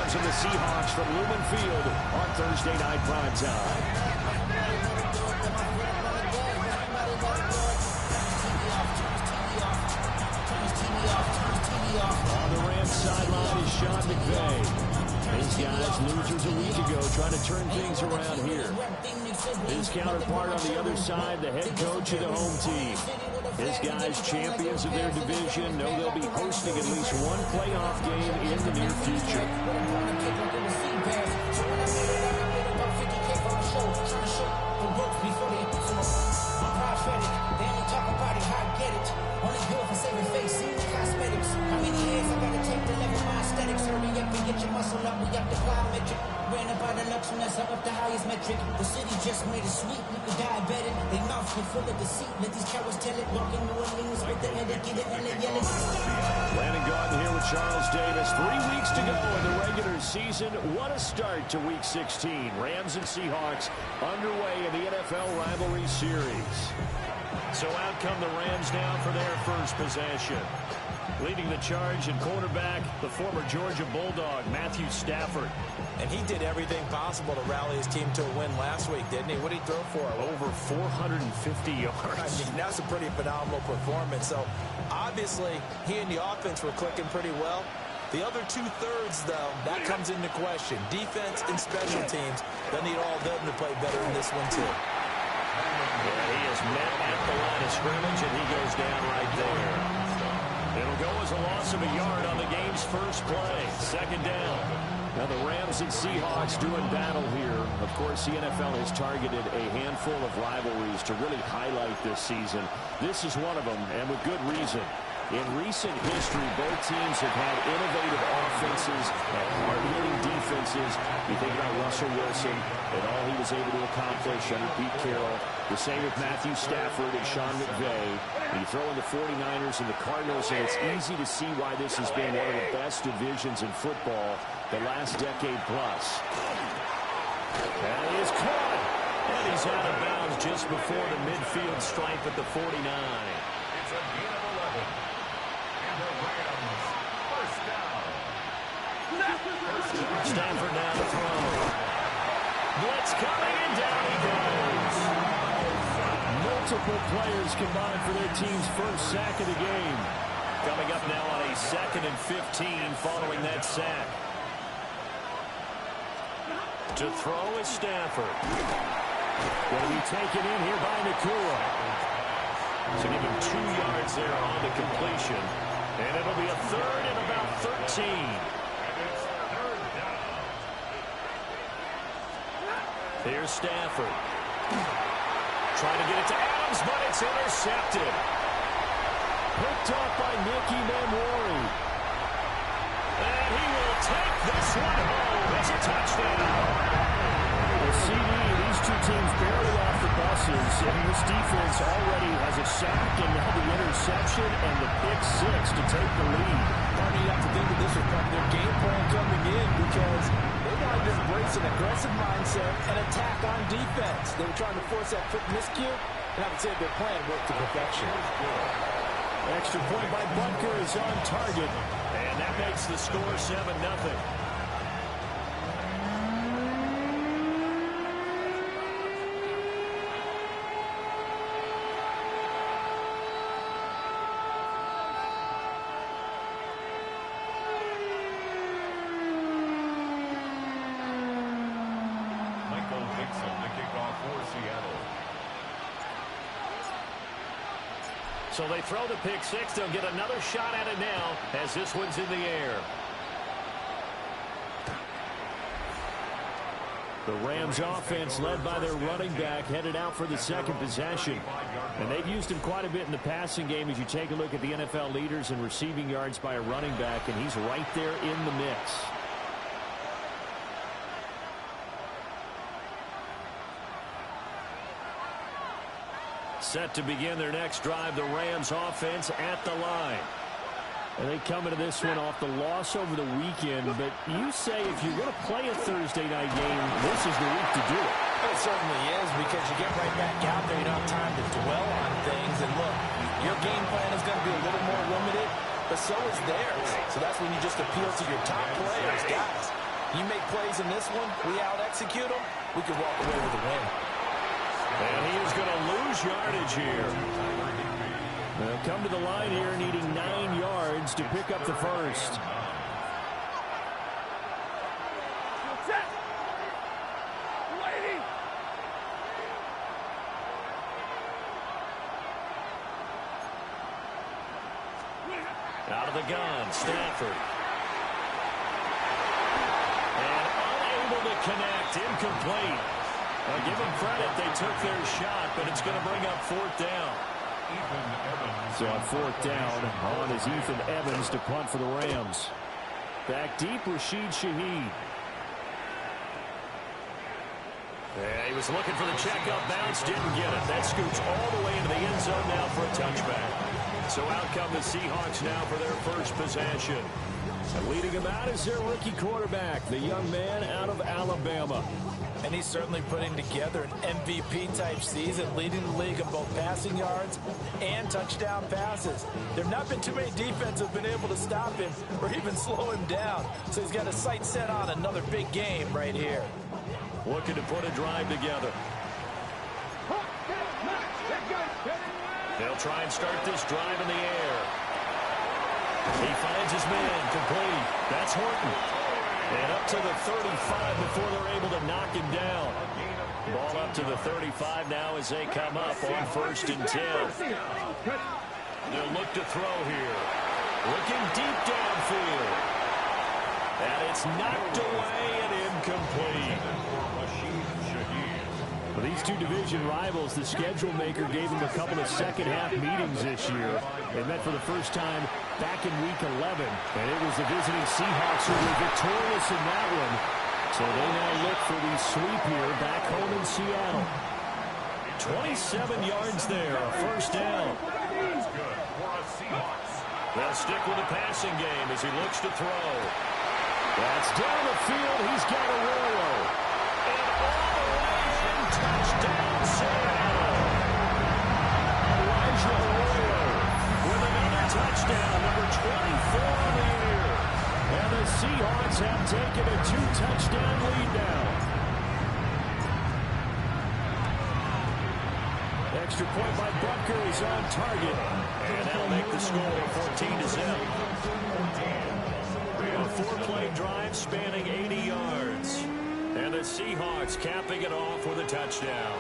Rams and the Seahawks from Lumen Field on Thursday Night Primetime. On the Rams sideline is Sean McVay. His guys, losers a week ago, trying to turn things around here. His counterpart on the other side, the head coach of the home team. His guys, champions of their division, know they'll be hosting at least one playoff game in the near future. Up the highest metric. The city just made it sweet. The diabetic, they mouth full of deceit. Let these cowards tell it. Walking New Orleans with the headache, get it, LA yelling. Landon Gordon here with Charles Davis. 3 weeks to go in the regular season. What a start to Week 16. Rams and Seahawks underway in the NFL rivalry series. So out come the Rams now for their first possession. Leading the charge and quarterback, the former Georgia Bulldog, Matthew Stafford. And he did everything possible to rally his team to a win last week, didn't he? What did he throw for? Over 450 yards. I mean, that's a pretty phenomenal performance. So, obviously, he and the offense were clicking pretty well. The other two-thirds, though, that comes into question. Defense and special teams, they'll need all of them to play better in this one, too. Yeah, he is met at the line of scrimmage, and he goes down right there. It'll go as a loss of a yard on the game's first play. Second down. Now the Rams and Seahawks doing battle here. Of course, the NFL has targeted a handful of rivalries to really highlight this season. This is one of them, and with good reason. In recent history, both teams have had innovative offenses and hard-hitting defenses. You think about Russell Wilson and all he was able to accomplish under Pete Carroll. The same with Matthew Stafford and Sean McVay. You throw in the 49ers and the Cardinals, and it's easy to see why this has been one of the best divisions in football the last decade plus. And he is caught. And he's out of bounds just before the midfield stripe at the 49. It's a gain of 11. And the Rams, first down. Stafford now to throw. Blitz coming, and down he goes. Multiple players combined for their team's first sack of the game. Coming up now on a 2nd and 15 following that sack. To throw is Stafford. Going to be taken in here by Nakua. So give him 2 yards there on the completion. And it'll be a 3rd and about 13. Here's Stafford. Trying to get it to Adams, but it's intercepted. Picked off by Nicky Manwari. And he will take this one home. It's a touchdown. The CD, these two teams barely off the buses, and this defense already has a sack and now the interception and the pick 6 to take the lead. You have to think that this was part of their game plan coming in because they wanted to embrace an aggressive mindset and attack on defense. They were trying to force that quick miscue, and I would say their plan worked to perfection. Extra point by Butker is on target, and that makes the score 7-0. So they throw the pick 6. They'll get another shot at it now as this one's in the air. The Rams offense led by their running back headed out for the second possession. And they've used him quite a bit in the passing game as you take a look at the NFL leaders in receiving yards by a running back, and he's right there in the mix. Set to begin their next drive, the Rams offense at the line. And they come into this one off the loss over the weekend, but you say if you're going to play a Thursday night game, this is the week to do it. It certainly is, because you get right back out there, you don't have time to dwell on things. And look, your game plan is going to be a little more limited, but so is theirs. So that's when you just appeal to your top players. Guys, You make plays in this one, we out-execute them, we can walk away with a win. And he is going to lose yardage here. They'll come to the line here needing 9 yards to pick up the first. Out of the gun, Stafford. And unable to connect, incomplete. Well, give them credit, they took their shot, but it's going to bring up 4th down. So on 4th down, on is Ethan Evans to punt for the Rams. Back deep, Rashid Shaheed. Yeah, he was looking for the check-up bounce, didn't get it. That scoots all the way into the end zone now for a touchback. So out come the Seahawks now for their first possession. And leading him out is their rookie quarterback, the young man out of Alabama. And he's certainly putting together an MVP-type season, leading the league in both passing yards and touchdown passes. There have not been too many defenses have been able to stop him or even slow him down. So he's got his sights set on another big game right here. Looking to put a drive together. They'll try and start this drive in the air. He finds his man, complete. That's Horton. And up to the 35 before they're able to knock him down. Ball up to the 35 now as they come up on 1st and 10. They'll look to throw here. Looking deep downfield. And it's knocked away and incomplete. For these two division rivals, the schedule maker gave them a couple of second-half meetings this year. They met for the first time back in Week 11, and it was the visiting Seahawks who were victorious in that one. So they now look for the sweep here back home in Seattle. 27 yards there, a 1st down. They'll stick with the passing game as he looks to throw. That's down the field. He's got Arroyo. And all the way in, touchdown Seattle. Elijah Arroyo with another touchdown, number 24 on the year. And the Seahawks have taken a 2-touchdown lead now. Extra point by Butker is on target. And that'll make the score 14-0. A 4-play drive spanning 80 yards. And the Seahawks capping it off with a touchdown.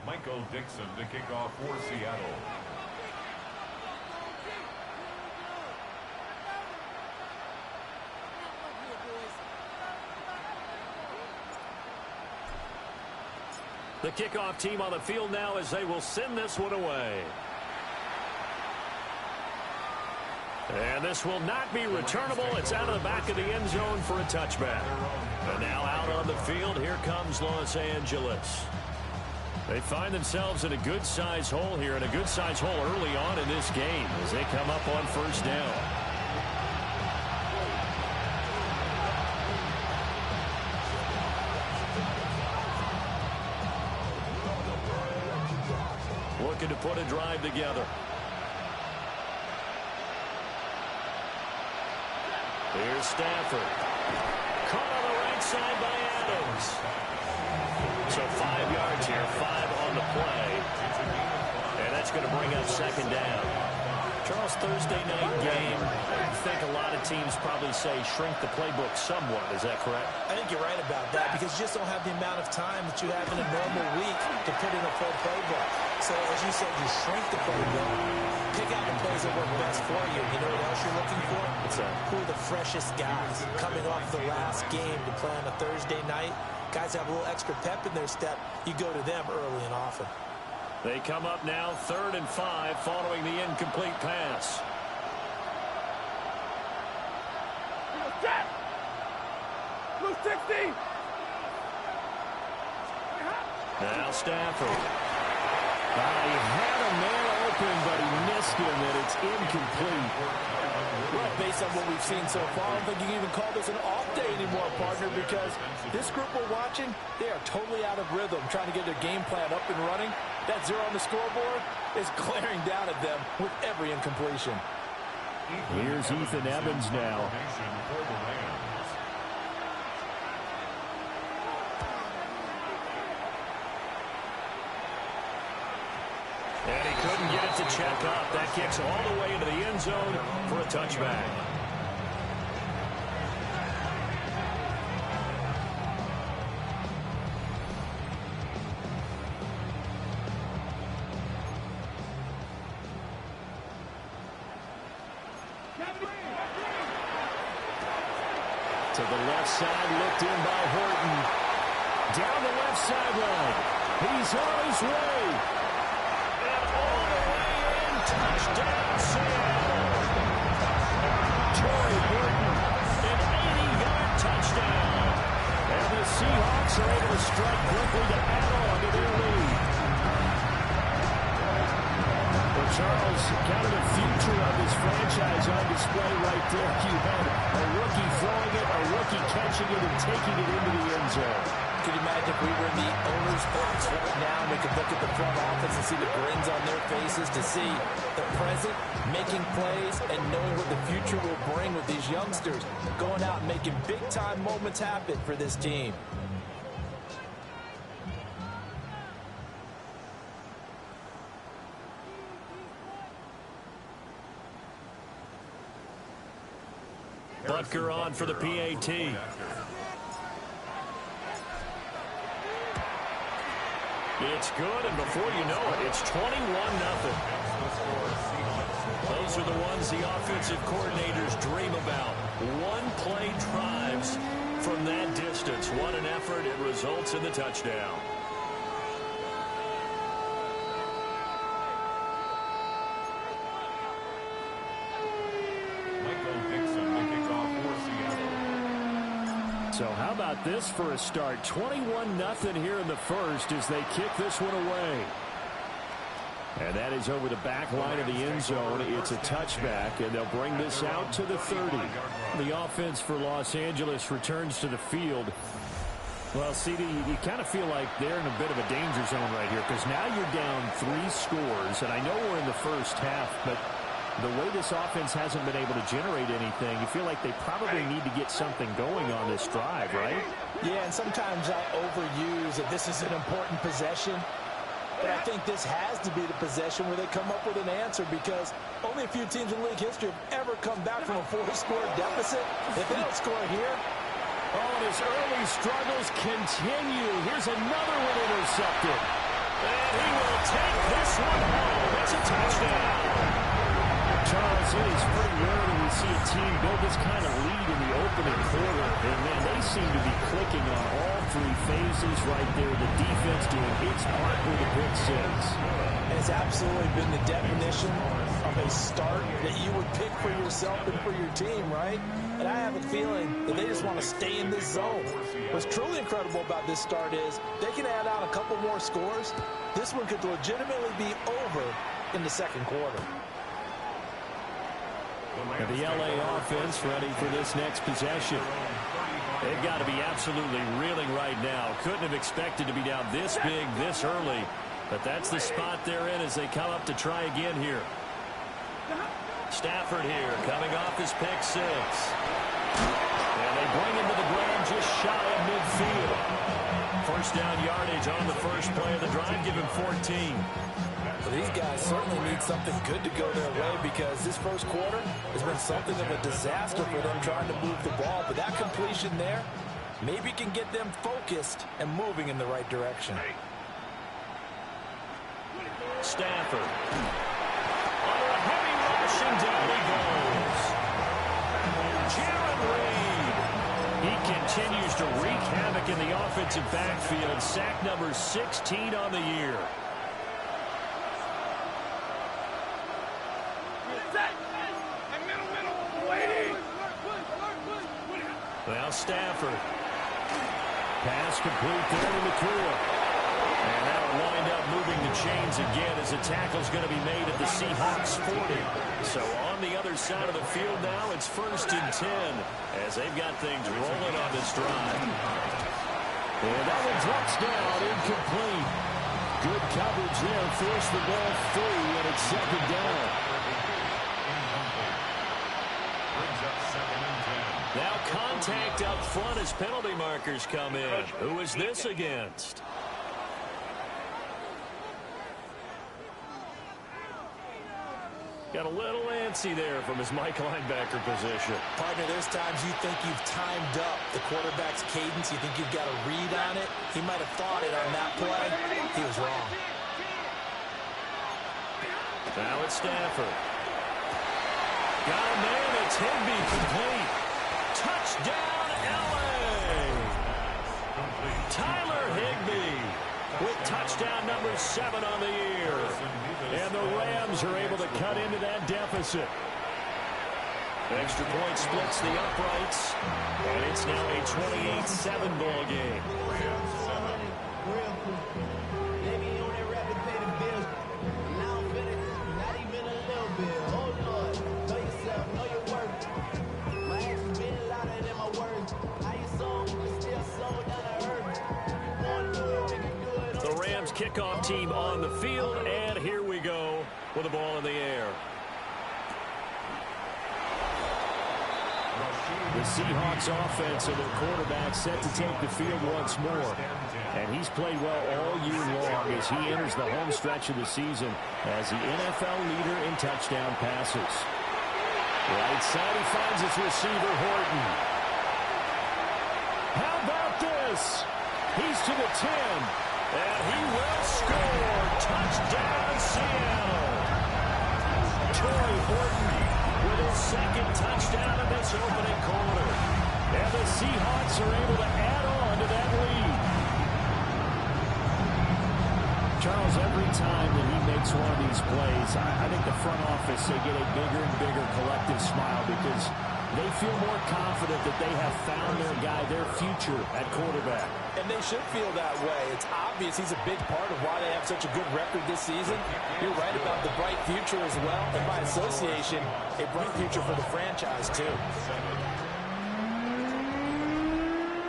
Michael Dixon to kick off for Seattle. The kickoff team on the field now as they will send this one away. And this will not be returnable. It's out of the back of the end zone for a touchback. And now out on the field, here comes Los Angeles. They find themselves in a good-sized hole here, and a good-sized hole early on in this game as they come up on first down. Looking to put a drive together. Here's Stafford. Caught on the right side by Adams. So 5 yards here, 5 on the play. And that's going to bring up second down. Charles, Thursday night game, I think a lot of teams probably say shrink the playbook somewhat. Is that correct? I think you're right about that because you just don't have the amount of time that you have in a normal week to put in a full playbook. So as you said, you shrink the playbook, pick out the plays that work best for you. You know what else you're looking for? Who are the freshest guys coming off the last game to play on a Thursday night? Guys have a little extra pep in their step. You go to them early and often. They come up now 3rd and 5 following the incomplete pass. Blue 60. Now Stafford. He had a man open, but he missed him, and it's incomplete. Well, based on what we've seen so far, I don't think you can even call this an off day anymore, partner, because this group we're watching, they are totally out of rhythm, trying to get their game plan up and running. That 0 on the scoreboard is glaring down at them with every incompletion. Here's Ethan Evans now. And he couldn't get it to check up. That kicks all the way into the end zone for a touchback. To the left side, looked in by Horton. Down the left sideline. He's on his way. And all the way in. Touchdown, Seattle. Torrey Horton, an 80-yard touchdown. And the Seahawks are able to strike quickly to add on to their lead. Well, Charles, kind of the future of this franchise on display right there. You had a rookie throwing it, a rookie catching it, and taking it into the end zone. Could you imagine if we were in the owner's box right now, we could look at the front office and see the grins on their faces to see the present, making plays, and knowing what the future will bring with these youngsters, going out and making big-time moments happen for this team. Butker on for the PAT. It's good, and before you know it, it's 21-0. Those are the ones the offensive coordinators dream about. One-play drives from that distance. What an effort. It results in the touchdown. So how about this for a start? 21-0 here in the first as they kick this one away. And that is over the back line of the end zone. It's a touchback, and they'll bring this out to the 30. The offense for Los Angeles returns to the field. Well, CD, you kind of feel like they're in a bit of a danger zone right here because now you're down 3 scores, and I know we're in the first half, but the way this offense hasn't been able to generate anything, you feel like they probably need to get something going on this drive, right? Yeah, and sometimes I overuse that this is an important possession. But I think this has to be the possession where they come up with an answer because only a few teams in league history have ever come back from a 4-score deficit. If they don't score here. Oh, and his early struggles continue. Here's another one intercepted. And he will take this one home. It's a touchdown. Charles, it is pretty rare that we see a team build this kind of lead in the opening quarter. And, man, they seem to be clicking on all three phases right there. The defense doing its part with the pick six. It's absolutely been the definition of a start that you would pick for yourself and for your team, right? And I have a feeling that they just want to stay in this zone. What's truly incredible about this start is they can add on a couple more scores. This one could legitimately be over in the second quarter. And the LA offense ready for this next possession. They've got to be absolutely reeling right now. Couldn't have expected to be down this big this early. But that's the spot they're in as they come up to try again here. Stafford here coming off his pick six. And they bring him to the ground just shy of midfield. First down yardage on the first play of the drive. Give him 14. Well, these guys certainly need something good to go their way because this first quarter has been something of a disaster for them trying to move the ball. But that completion there maybe can get them focused and moving in the right direction. Stafford. Under a heavy rush, and down he goes. Jared Reed. He continues to wreak havoc in the offensive backfield. Sack number 16 on the year. Now Stafford. Pass complete there to Nakua. And that'll wind up moving the chains again as the tackle's going to be made at the Seahawks 40. So on the other side of the field now, it's 1st and 10 as they've got things rolling on this drive. And that one drops down, incomplete. Good coverage there, forced the ball free, and it's 2nd down. Now contact up front as penalty markers come in. Who is this against? Got a little antsy there from his Mike linebacker position. Partner, there's times you think you've timed up the quarterback's cadence. You think you've got a read on it. He might have thought it on that play. He was wrong. Now it's Stafford. Got a man. It's Higbee complete. Touchdown, L.A. Tyler Higbee with touchdown number 7 on the year. And the Rams are able to cut into that deficit. Extra point splits the uprights. And it's now a 28-7 ball game. Kickoff team on the field, and here we go with the ball in the air. The Seahawks offense and their quarterback set to take the field once more. And he's played well all year long as he enters the home stretch of the season as the NFL leader in touchdown passes. Right side, he finds his receiver, Horton. How about this? He's to the 10. And he will score. Touchdown, Seattle. Troy Horton with his 2nd touchdown of this opening quarter. And the Seahawks are able to add on to that lead. Charles, every time that he makes one of these plays, I think the front office, they get a bigger and bigger collective smile because they feel more confident that they have found their guy, their future at quarterback. And they should feel that way. It's obvious he's a big part of why they have such a good record this season. You're right about the bright future as well. And by association, a bright future for the franchise, too.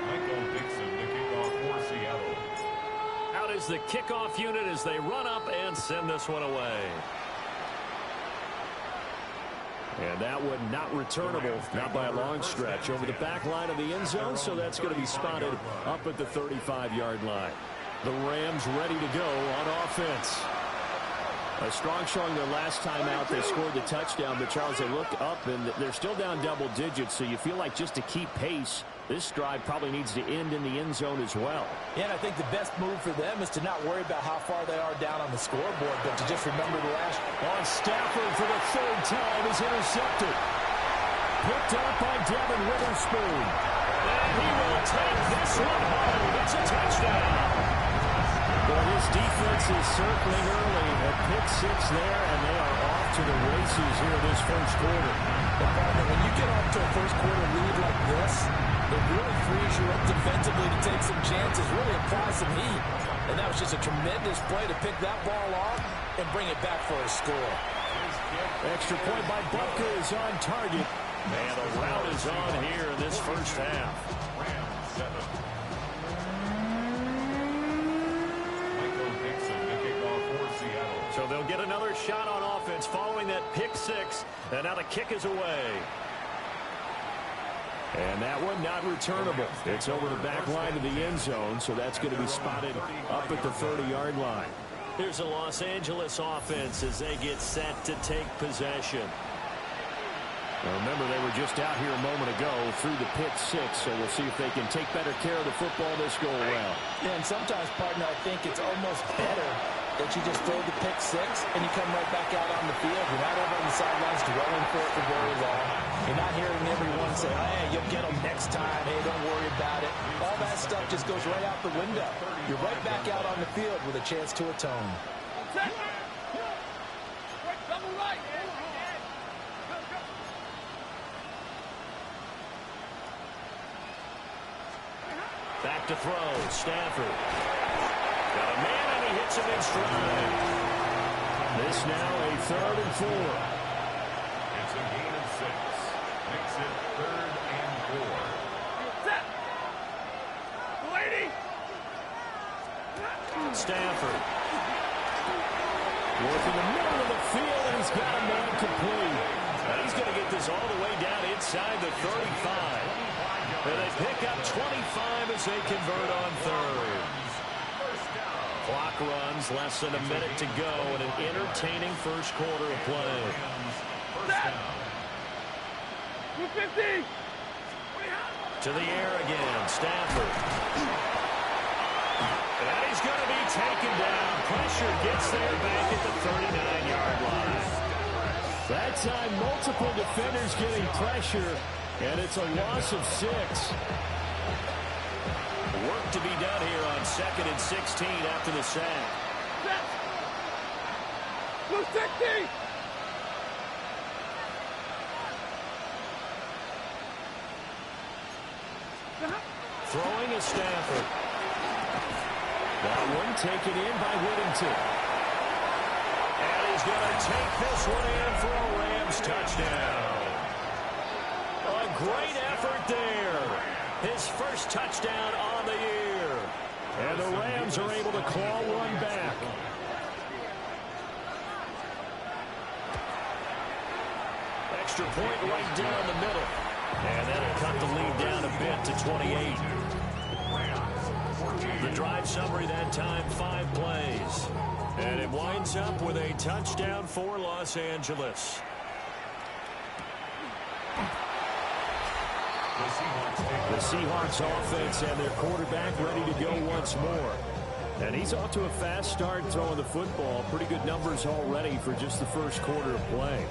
Michael Dixon, the kickoff for Seattle. Out is the kickoff unit as they run up and send this one away. And that one not returnable, not by a long stretch, over the back line of the end zone, so that's going to be spotted up at the 35-yard line. The Rams ready to go on offense. A strong showing their last time out. They scored the touchdown, but Charles, they look up, and they're still down double digits, so you feel like just to keep pace, this drive probably needs to end in the end zone as well. Yeah, and I think the best move for them is to not worry about how far they are down on the scoreboard, but to just remember the last. On Stafford for the 3rd time is intercepted. Picked up by Devin Witherspoon. is circling early. A pick six there, and they are off to the races here this first quarter. But partner, when you get off to a first quarter lead like this, it really frees you up defensively to take some chances, really apply some heat. And that was just a tremendous play to pick that ball off and bring it back for a score. Extra point by Butker is on target. And a rout is on here in this first half. So they'll get another shot on offense following that pick six. And now the kick is away. And that one not returnable. It's over the back line of the end zone, so that's going to be spotted up at the 30-yard line. Here's the Los Angeles offense as they get set to take possession. Now remember, they were just out here a moment ago through the pick six, so we'll see if they can take better care of the football this go-around. Yeah, and sometimes, partner, I think it's almost better that you just throw the pick six and you come right back out on the field. You're not over on the sidelines dwelling for it for very long. You're not hearing everyone say, hey, you'll get them next time. Hey, don't worry about it. All that stuff just goes right out the window. You're right back out on the field with a chance to atone. Back to throw, Stafford. Got a man, and he hits him in stride. This now a 3rd and 4. It's a gain of 6. Makes it 3rd and 4. Set. Lady. Stafford. Working the middle of the field, and he's got a man complete. And he's going to get this all the way down inside the 35. And they pick up 25 as they convert on 3rd. Clock runs, less than a minute to go in an entertaining first quarter of play. 250. To the air again, Stafford. And he's going to be taken down. Pressure gets there back at the 39-yard line. That time, multiple defenders getting pressure. And it's a loss of 6. Work to be done here on 2nd and 16 after the sack. Blue 60. Throwing is Stafford. That one taken in by Whittington. And he's going to take this one in for a Rams touchdown. A great effort there. His first touchdown on the year. And the Rams are able to claw one back. Extra point right down the middle. And that'll cut the lead down a bit to 28. The drive summary that time, 5 plays. And it winds up with a touchdown for Los Angeles. The Seahawks offense and their quarterback ready to go once more. And he's off to a fast start throwing the football. Pretty good numbers already for just the first quarter of play.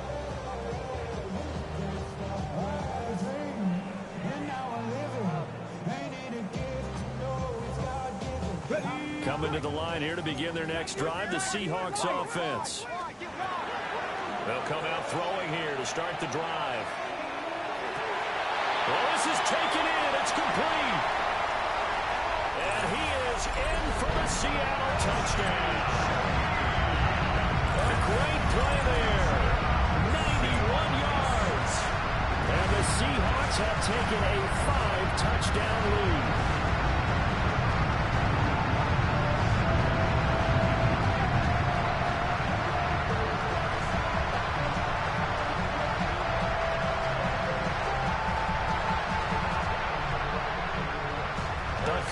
Coming to the line here to begin their next drive, the Seahawks offense. They'll come out throwing here to start the drive. Well, this is taken in. It's complete. And he is in for the Seattle touchdown. A great play there. 91 yards. And the Seahawks have taken a 5-touchdown lead.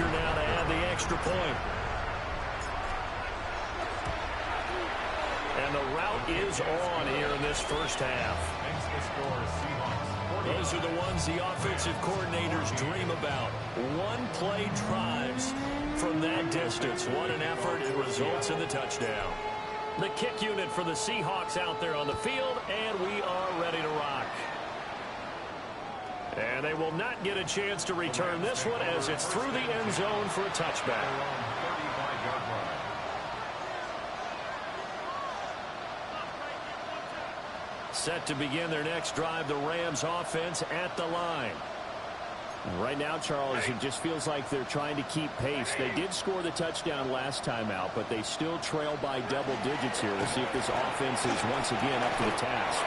Now to add the extra point. And the rout is on here in this first half. Those are the ones the offensive coordinators dream about. One-play drives from that distance. What an effort. It results in the touchdown. The kick unit for the Seahawks out there on the field, and we are ready to rock. And they will not get a chance to return this one as it's through the end zone for a touchback. Set to begin their next drive, the Rams offense at the line. Right now, Charles, it just feels like they're trying to keep pace. They did score the touchdown last time out, but they still trail by double digits here. We'll see if this offense is once again up to the task.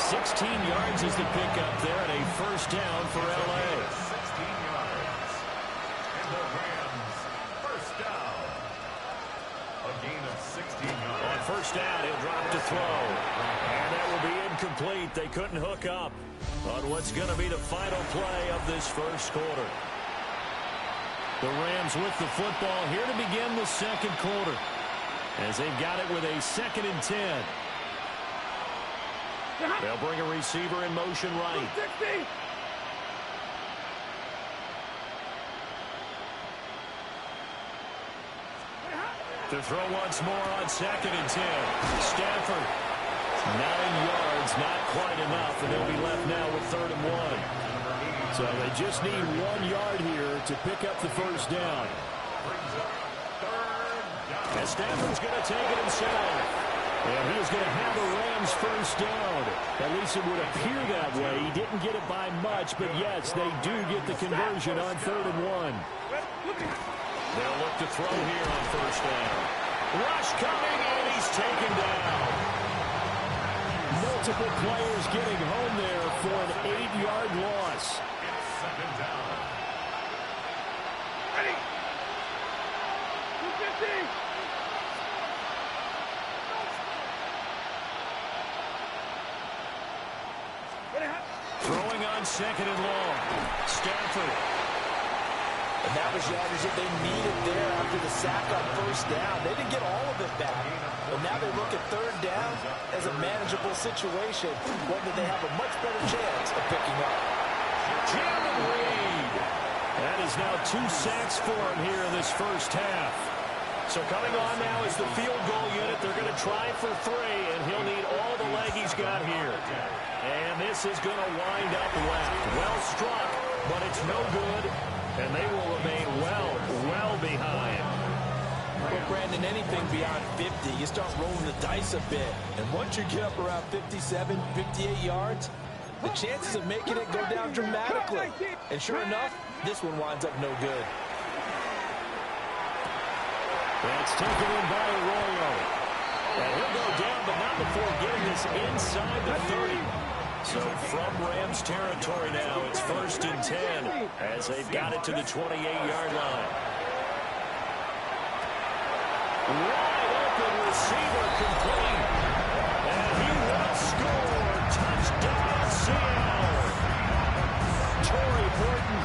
16 yards is the pickup there, and a first down for L.A. 16 yards. And the Rams, first down. A gain of 16 yards. On first down, he'll drop to throw. And that will be incomplete. They couldn't hook up on what's going to be the final play of this first quarter. The Rams with the football here to begin the second quarter, as they've got it with a 2nd and 10. They'll bring a receiver in motion right. 60. To throw once more on 2nd and 10. Stafford. 9 yards, not quite enough, and they'll be left now with 3rd and 1. So they just need 1 yard here to pick up the first down. And Stafford's going to take it himself. And he's going to have the Rams first down. At least it would appear that way. He didn't get it by much, but yes, they do get the conversion on 3rd and 1. They'll look to throw here on first down. Rush coming, and he's taken down. Multiple players getting home there for an 8-yard loss. It's 2nd down. Ready. 250. Throwing on 2nd and long. Stafford. And that was yardage that they needed there after the sack on first down. They didn't get all of it back. But now they look at 3rd down as a manageable situation, one that they have a much better chance of picking up. Jalen Reed. That is now 2 sacks for him here in this first half. So coming on now is the field goal unit. They're going to try for 3, and he'll need all the leg he's got here. And this is going to wind up left. Well struck, but it's no good. And they will remain well behind. Well, Brandon, anything beyond 50, you start rolling the dice a bit. And once you get up around 57, 58 yards, the chances of making it go down dramatically. And sure enough, this one winds up no good. That's taken in by Arroyo. And he'll go down, but not before getting this inside the 30. So from Rams territory now, it's 1st and 10 as they've got it to the 28-yard line. Wide open receiver complete. And he will score. Touchdown, Seattle. Torrey Horton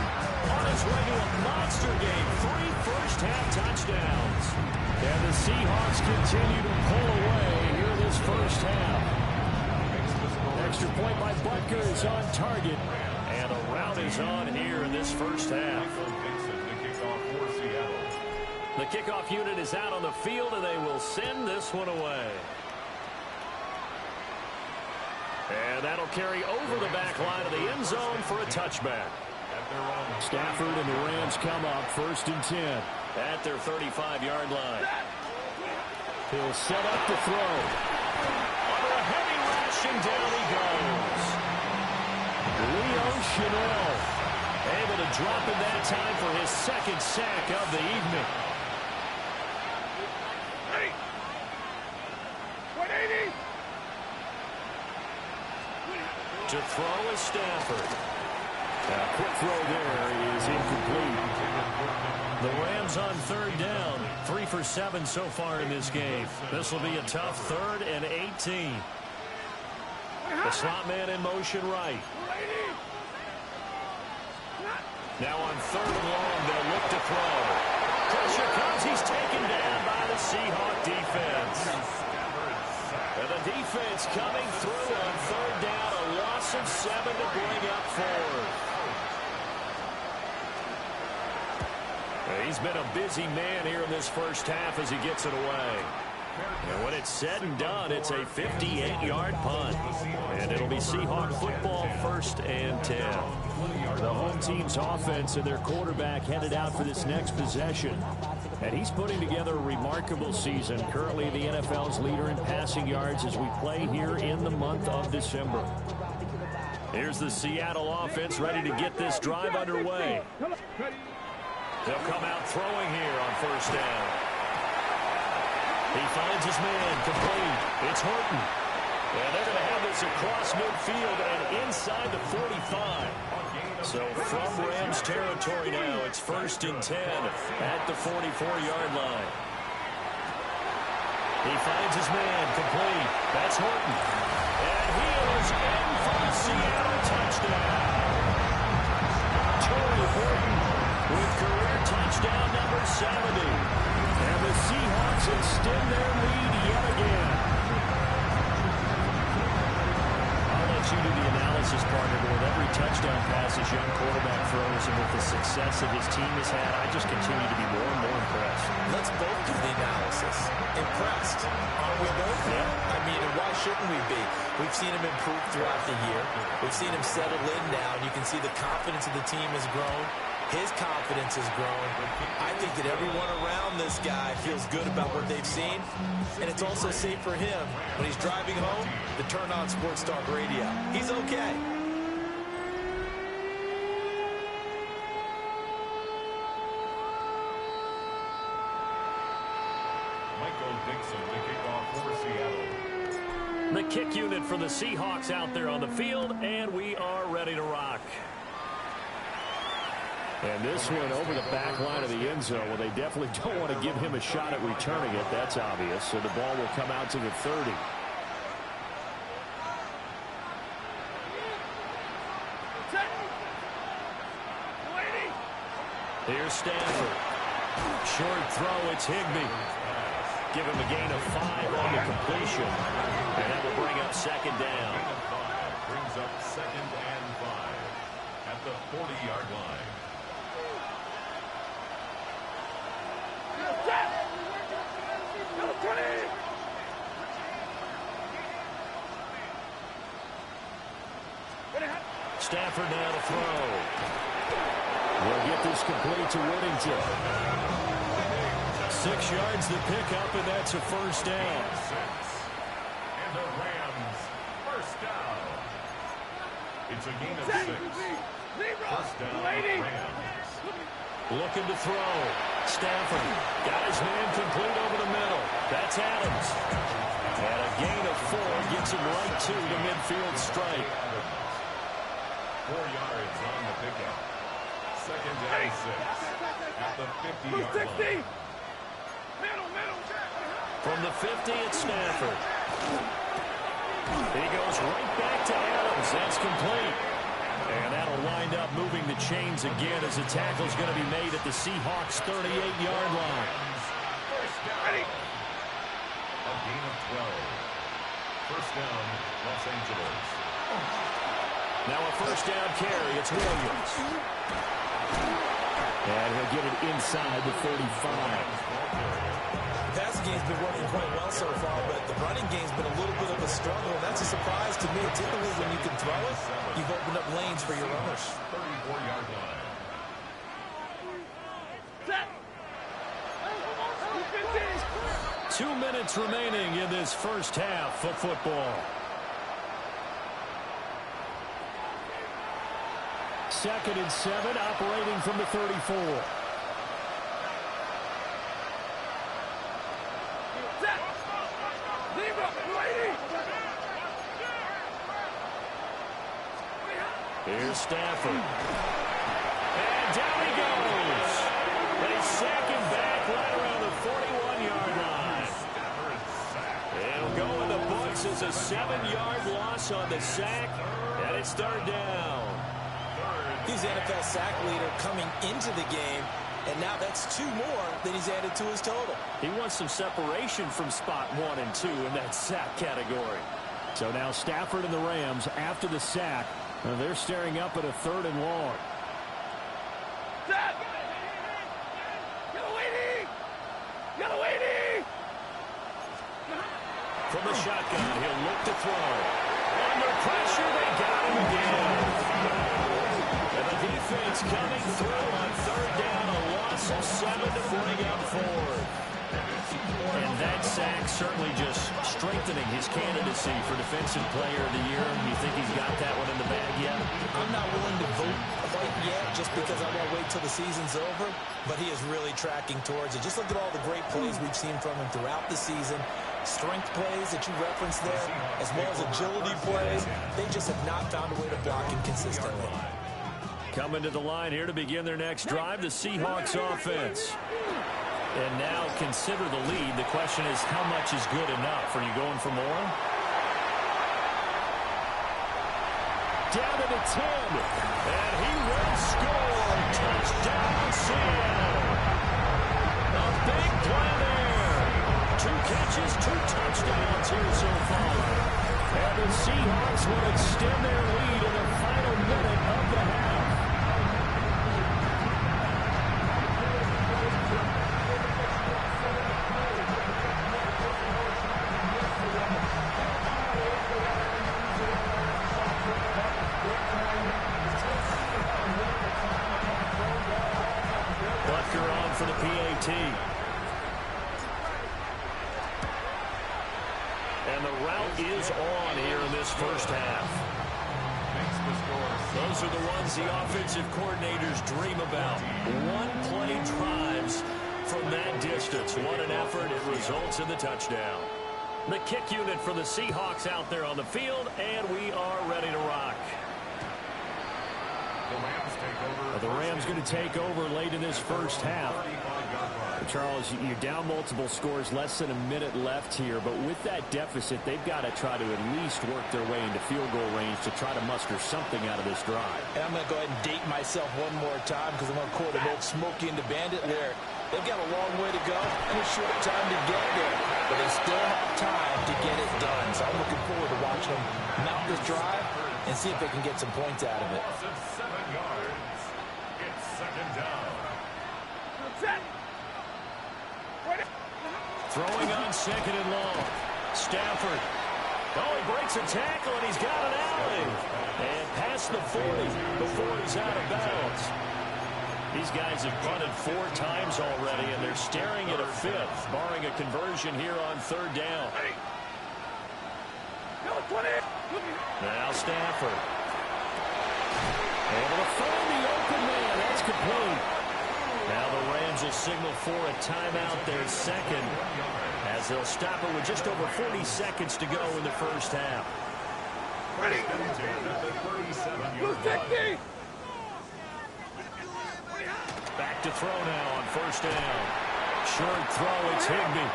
on his way to a monster game. 3 first-half touchdowns. And the Seahawks continue to pull away here this first half. Extra point by Butker is on target. And a rout is on here in this first half. The kickoff unit is out on the field, and they will send this one away. And that'll carry over the back line of the end zone for a touchback. Stafford and the Rams come up 1st and 10 at their 35-yard line. He'll set up to throw. Under a heavy rush, and down he goes. Leo Chenal able to drop in that time for his 2nd sack of the evening. Ready. 180. To throw is Stafford. A quick throw there is incomplete. The Rams on 3rd down. 3 for 7 so far in this game. This will be a tough 3rd and 18. The slot man in motion right. Now on 3rd and long, they'll look to throw. Pressure comes. He's taken down by the Seahawk defense. And the defense coming through on 3rd down. A loss of 7 to bring up 4th. He's been a busy man here in this first half as he gets it away. And when it's said and done, it's a 58-yard punt. And it'll be Seahawk football 1st and 10. The home team's offense and their quarterback headed out for this next possession. And he's putting together a remarkable season. Currently the NFL's leader in passing yards as we play here in the month of December. Here's the Seattle offense ready to get this drive underway. They'll come out throwing here on first down. He finds his man complete. It's Horton. And they're going to have this across midfield and inside the 45. So from Rams territory now, it's 1st and 10 at the 44-yard line. He finds his man complete. That's Horton. And he is in for a Seattle touchdown. Torrey Horton with career touchdown number 70. And the Seahawks extend their lead yet again. I'll let you do the analysis, partner, but with every touchdown pass his young quarterback throws and with the success that his team has had, I just continue to be more and more impressed. Let's both do the analysis. Impressed. Aren't we both? Yeah. I mean, and why shouldn't we be? We've seen him improve throughout the year. We've seen him settle in now, and you can see the confidence of the team has grown. His confidence has grown. I think that everyone around this guy feels good about what they've seen, and it's also safe for him when he's driving home to turn on Sports Talk Radio. He's okay. Michael Dixon to kick off for Seattle. The kick unit for the Seahawks out there on the field, and we are ready to rock. And this one over the back line of the end zone. Well, they definitely don't want to give him a shot at returning it. That's obvious. So the ball will come out to the 30. Here's Stanford. Short throw. It's Higbee. Give him a gain of 5 on the completion. And that will bring up 2nd down. Brings up 2nd and 5 at the 40-yard line. Stafford now to throw. We'll get this complete to Whittington. 6 yards to pick up, and that's a 1st down. And the Rams, 1st down. It's a gain of 6. 1st down, Rams. Looking to throw. Stafford got his man complete over the middle. That's Adams. And a gain of 4 gets him right to the midfield strike. 4 yards on the pickup. 2nd and 6 at the 50-yard line. From the 50, it's Stafford. He goes right back to Adams. That's complete. And that'll wind up moving the chains again as the tackle's going to be made at the Seahawks' 38-yard line. A gain of 12. 1st down, Los Angeles. Now a 1st down carry. It's Williams. And he'll get it inside the 35. The passing game's been working quite well so far, but the running game's been a little bit of a struggle, and that's a surprise to me. Typically, when you can throw it, you've opened up lanes for your runners. 34-yard line. Set. 2 minutes remaining in this first half of football. 2nd and 7, operating from the 34. Here's Stafford. And down he goes. They sack him back right around the 41-yard line. It'll go in the books as a 7-yard loss on the sack, and it's 3rd down. He's the NFL sack leader coming into the game, and now that's 2 more that he's added to his total. He wants some separation from spot 1 and 2 in that sack category. So now Stafford and the Rams, after the sack, they're staring up at a 3rd and long. Set. Yellow 80. From the shotgun, he'll look to throw. Under pressure, they got him again. And the defense coming through on 3rd down, a loss loss of 7 to bring up fourth. And that sack certainly just strengthening his candidacy for Defensive Player of the Year. You think he's got that one in the bag yet? I'm not willing to vote quite yet just because I want to wait till the season's over, but he is really tracking towards it. Just look at all the great plays we've seen from him throughout the season. Strength plays that you referenced there, as well as agility plays. They just have not found a way to block him consistently. Coming to the line here to begin their next drive, the Seahawks offense. And now consider the lead. The question is, how much is good enough? Are you going for more? Down to the 10. And he will score. Touchdown, Seattle. A big play there. 2 catches, 2 touchdowns here so far. And the Seahawks will extend their lead in the final minute of the half. For the PAT. And the route is on here in this first half. Those are the ones the offensive coordinators dream about. One-play drives from that distance. What an effort. It results in the touchdown. The kick unit for the Seahawks out there on the field, and we are ready to rock. The Rams going to take over late in this first half. Charles, you're down multiple scores, less than a minute left here, but with that deficit, they've got to try to at least work their way into field goal range to try to muster something out of this drive. And I'm going to go ahead and date myself one more time because I'm going to quote an old Smokey and the Bandit lyric. They've got a long way to go and a short time to get there, but they still have time to get it done. So I'm looking forward to watching them mount this drive and see if they can get some points out of it. 7 yards. It's second down. Throwing on second and long. Stafford. Oh, he breaks a tackle, and he's got an alley. And past the 40 before he's out of bounds. These guys have punted 4 times already, and they're staring at a 5th, barring a conversion here on 3rd down. Now Stafford. Able to find the open man. That's complete. Now the Rams will signal for a timeout, their second, as they'll stop it with just over 40 seconds to go in the first half. Ready. Back to throw now on 1st down. Short throw, it's Higbee.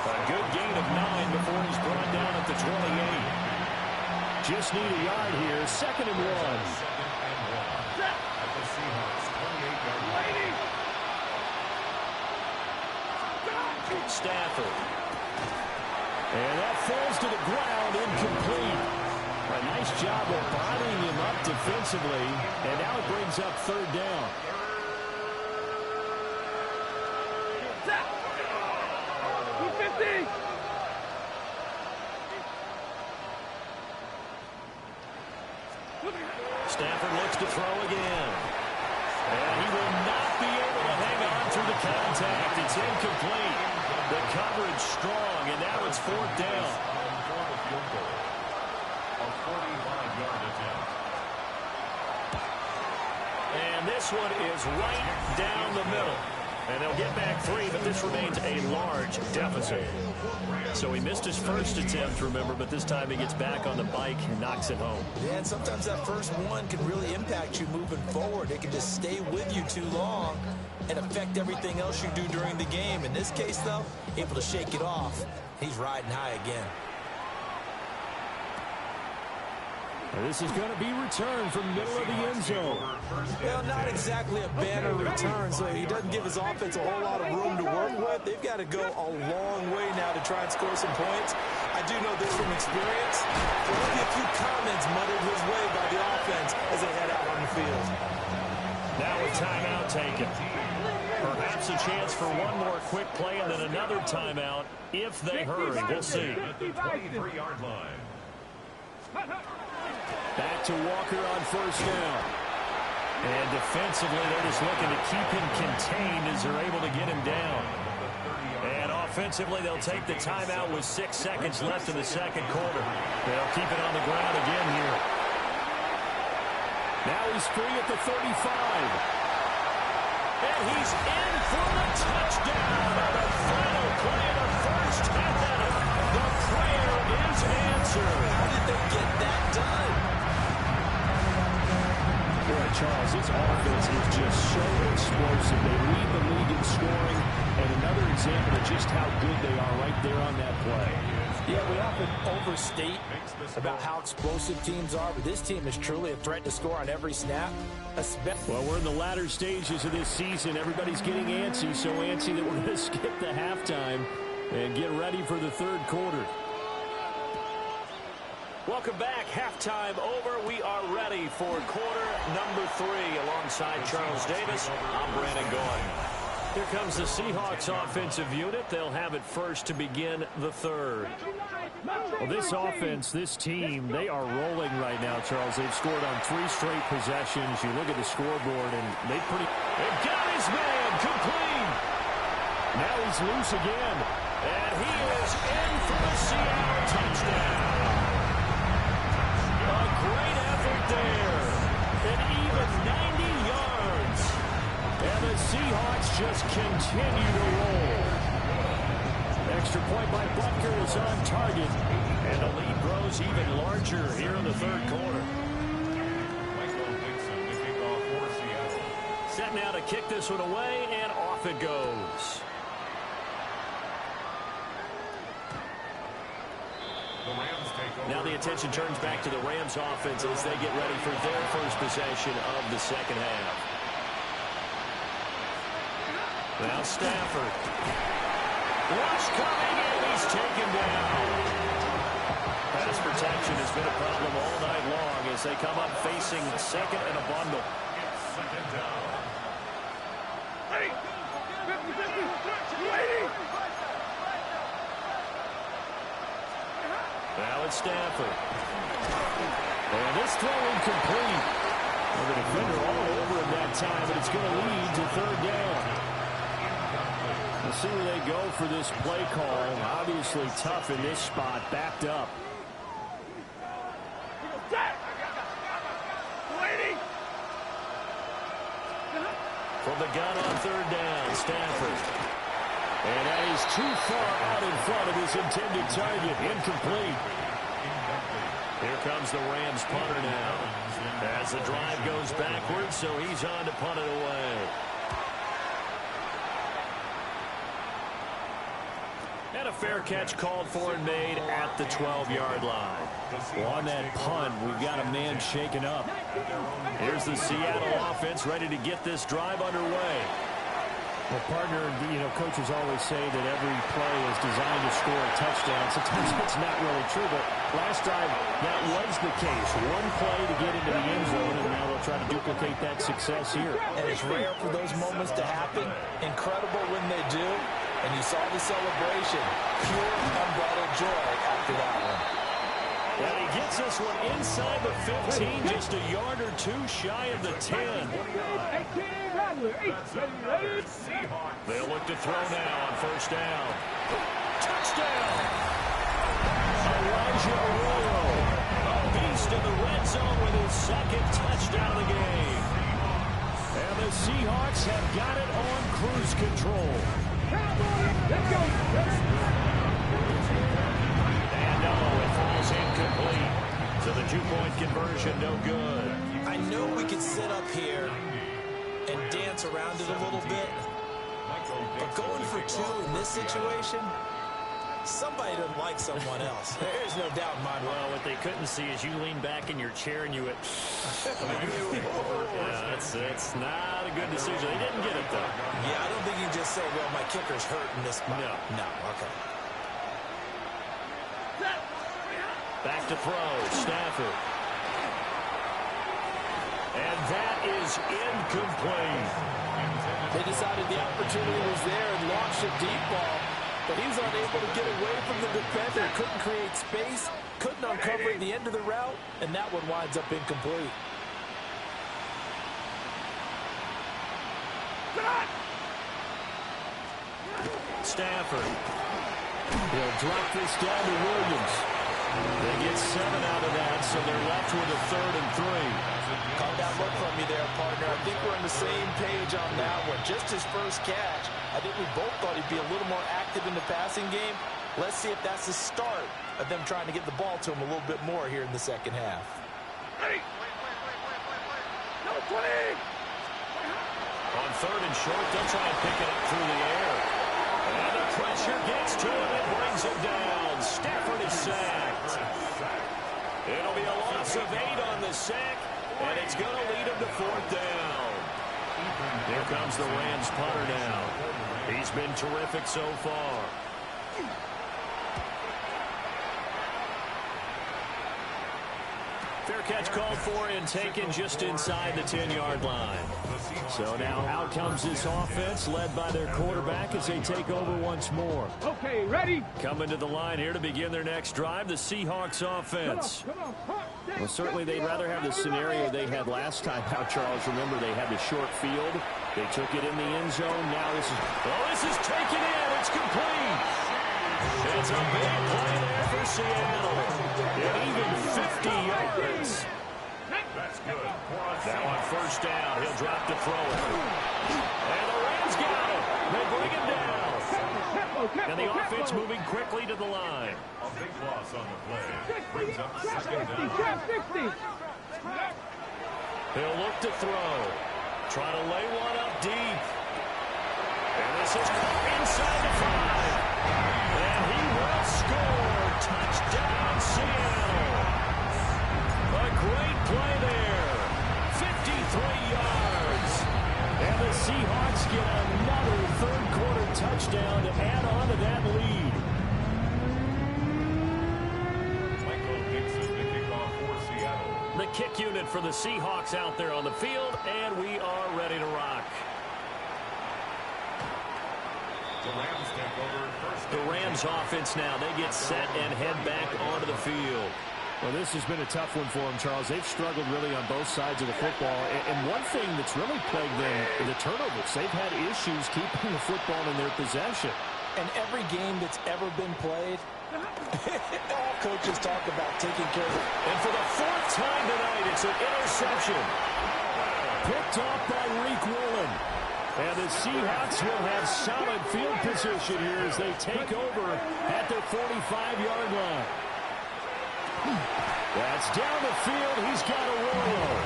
A good gain of 9 before he's brought down at the 28. Just need a yard here, 2nd and 1. Stafford. And that falls to the ground, incomplete. A nice job of bodying him up defensively, and now it brings up 3rd down. Stafford looks to throw again. And he will not be able to hang on through the contact. It's incomplete. The coverage strong, and now it's 4th down. A 45-yard attempt. And this one is right down the middle. And they'll get back 3, but this remains a large deficit. So he missed his first attempt, remember, but this time he gets back on the bike and knocks it home. Yeah, and sometimes that first one can really impact you moving forward. It can just stay with you too long and affect everything else you do during the game. In this case, though, able to shake it off. He's riding high again. This is going to be returned from the middle of the end zone. Well, not exactly a banner return, so he doesn't give his offense a whole lot of room to work with. They've got to go a long way now to try and score some points. I do know this from experience. There will be a few comments muttered his way by the offense as they head out on the field. Now a timeout taken. Perhaps a chance for one more quick play and then another timeout if they hurry. We'll see. 23-yard line. Back to Walker on 1st down. And defensively, they're just looking to keep him contained as they're able to get him down. And offensively, they'll take the timeout with 6 seconds left in the second quarter. They'll keep it on the ground again here. Now he's free at the 35. And he's in for the touchdown on the final play of the first half. The prayer is answered. How did they get that done? Boy, Charles, this offense is just so explosive. They lead the league in scoring, and another example of just how good they are right there on that play. Yeah, we often overstate about how explosive teams are, but this team is truly a threat to score on every snap. Well, we're in the latter stages of this season. Everybody's getting antsy, so antsy that we're going to skip the halftime and get ready for the third quarter. Welcome back. Halftime over. We are ready for quarter number 3. Alongside Charles Davis, I'm Brandon Gaudin. Here comes the Seahawks offensive unit. They'll have it first to begin the third. Well, this offense, this team, they are rolling right now, Charles. They've scored on 3 straight possessions. You look at the scoreboard, and they got his man complete. Now he's loose again. And he is in for the Seattle touchdown. A great effort there. And even 90 yards. And the Seahawks just continue to roll. Extra point by Butker is on target. And the lead grows even larger here in the third quarter. Set now to kick this one away, and off it goes. Now the attention turns back to the Rams offense as they get ready for their first possession of the second half. Now Stafford. Rush coming, and he's taken down. Pass protection has been a problem all night long as they come up facing second and a bundle. Second down. Now it's Stafford. And this throw incomplete. Well, the defender all over him that time, but it's going to lead to third down. We'll see where they go for this play call. Obviously tough in this spot, backed up. From the gun on third down, Stafford. And that is too far out in front of his intended target. Incomplete. Here comes the Rams punter now. As the drive goes backwards, so he's on to punt it away. And a fair catch called for and made at the 12-yard line. Well, on that punt, we've got a man shaken up. Here's the Seattle offense ready to get this drive underway. Well, partner, coaches always say that every play is designed to score a touchdown. Sometimes it's not really true, but last drive, that was the case. One play to get into the end zone, and now they'll try to duplicate that success here. And it's rare for those moments to happen. Incredible when they do. And you saw the celebration. Pure, unbridled joy after that one. And he gets this one inside the 15, just a yard or two shy of the 10. They'll look to throw now on first down. Touchdown! Elijah Arroyo, a beast in the red zone with his second touchdown of the game. And the Seahawks have got it on cruise control. Let's go! And no, it falls incomplete. So the 2-point conversion, no good. I know we could sit up here and dance around it a little bit, but going for 2 in this situation, somebody doesn't like someone else. There's no doubt in my mind. Well, what they couldn't see is you lean back in your chair and you went, yeah, that's not a good decision. They didn't get it, though. Yeah, I don't think you can just say, well, my kicker's hurt in this spot. No, okay. Back to throw, Stafford. And that is incomplete. They decided the opportunity was there and launched a deep ball, but he was unable to get away from the defender. Couldn't create space, couldn't uncover the end of the route, and that one winds up incomplete. Stafford. He'll drop this down to Williams. They get 7 out of that, so they're left with a 3rd and 3. Caught that look from you there, partner. I think we're on the same page on that one. Just his first catch. I think we both thought he'd be a little more active in the passing game. Let's see if that's the start of them trying to get the ball to him a little bit more here in the second half. Number 20. On 3rd and short, they'll try and pick it up through the air. And the pressure gets to him and brings him down. Stafford is sacked. It'll be a loss of 8 on the sack, and it's going to lead him to 4th down. Here comes the Rams punter now. He's been terrific so far. Fair catch called for and taken just inside the 10-yard line. So now out comes this offense led by their quarterback as they take over once more. Okay, ready? Coming to the line here to begin their next drive, the Seahawks offense. Well, certainly they'd rather have the scenario they had last time out, Charles. Remember, they had the short field. They took it in the end zone. Now this is taken in. It's complete. It's a big play there for Seattle. And even 50 yards. That's good. Now on 1st down, he'll drop to throw it. And the Rams got him. They bring him down. And the offense moving quickly to the line. A big loss on the play. Brings up 2nd down. 60. He'll look to throw. Try to lay one up deep. And this is inside the 5. And he will score. Touchdown, Seattle. A great play there. 53 yards. And the Seahawks get another 3rd quarter touchdown to add on to that lead. Michael Dixon, the kickoff for Seattle. The kick unit for the Seahawks out there on the field, and we are ready to rock. The Rams take over 1st. The Rams offense now, they get set and head back onto the field. Well, this has been a tough one for them, Charles. They've struggled really on both sides of the football. And one thing that's really plagued them, the turnovers. They've had issues keeping the football in their possession. And every game that's ever been played, all coaches talk about taking care of it. And for the 4th time tonight, it's an interception. Picked off by Reek Woolen. And the Seahawks will have solid field position here as they take over at their 45-yard line. That's down the field. He's got a roll.